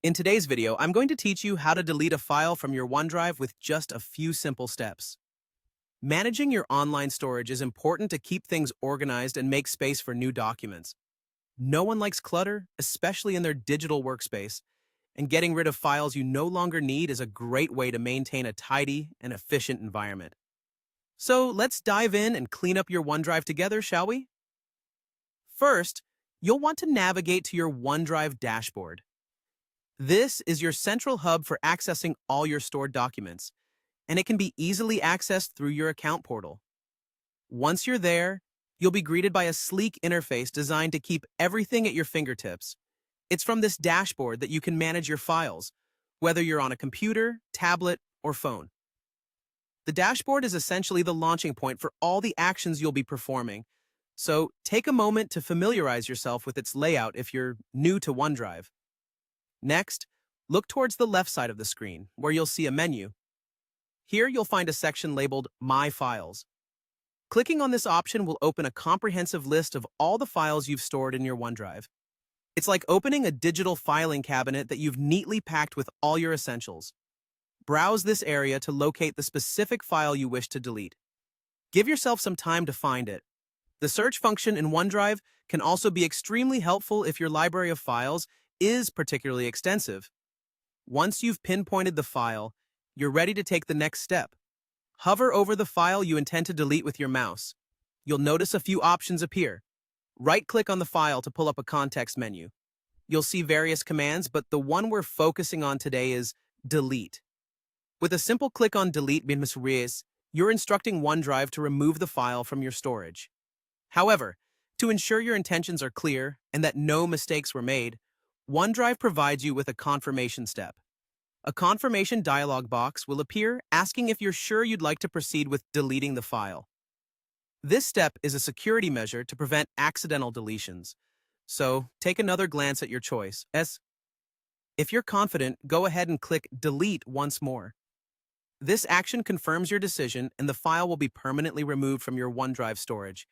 In today's video, I'm going to teach you how to delete a file from your OneDrive with just a few simple steps. Managing your online storage is important to keep things organized and make space for new documents. No one likes clutter, especially in their digital workspace, and getting rid of files you no longer need is a great way to maintain a tidy and efficient environment. So let's dive in and clean up your OneDrive together, shall we? First, you'll want to navigate to your OneDrive dashboard. This is your central hub for accessing all your stored documents, and it can be easily accessed through your account portal. Once you're there, you'll be greeted by a sleek interface designed to keep everything at your fingertips. It's from this dashboard that you can manage your files, whether you're on a computer, tablet, or phone. The dashboard is essentially the launching point for all the actions you'll be performing, so take a moment to familiarize yourself with its layout if you're new to OneDrive. Next, look towards the left side of the screen, where you'll see a menu. Here you'll find a section labeled My Files. Clicking on this option will open a comprehensive list of all the files you've stored in your OneDrive. It's like opening a digital filing cabinet that you've neatly packed with all your essentials. Browse this area to locate the specific file you wish to delete. Give yourself some time to find it. The search function in OneDrive can also be extremely helpful if your library of files is particularly extensive. Once you've pinpointed the file, you're ready to take the next step. Hover over the file you intend to delete with your mouse. You'll notice a few options appear. Right-click on the file to pull up a context menu. You'll see various commands, but the one we're focusing on today is delete. With a simple click on delete, you're instructing OneDrive to remove the file from your storage. However, to ensure your intentions are clear and that no mistakes were made, OneDrive provides you with a confirmation step. A confirmation dialog box will appear asking if you're sure you'd like to proceed with deleting the file. This step is a security measure to prevent accidental deletions, so take another glance at your choice. If you're confident, go ahead and click Delete once more. This action confirms your decision and the file will be permanently removed from your OneDrive storage.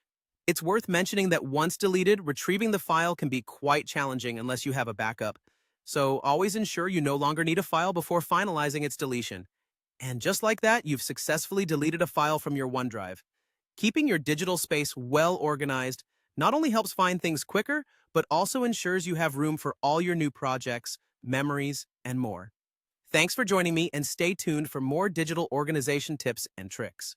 It's worth mentioning that once deleted, retrieving the file can be quite challenging unless you have a backup. So always ensure you no longer need a file before finalizing its deletion. And just like that, you've successfully deleted a file from your OneDrive. Keeping your digital space well organized not only helps find things quicker, but also ensures you have room for all your new projects, memories, and more. Thanks for joining me, and stay tuned for more digital organization tips and tricks.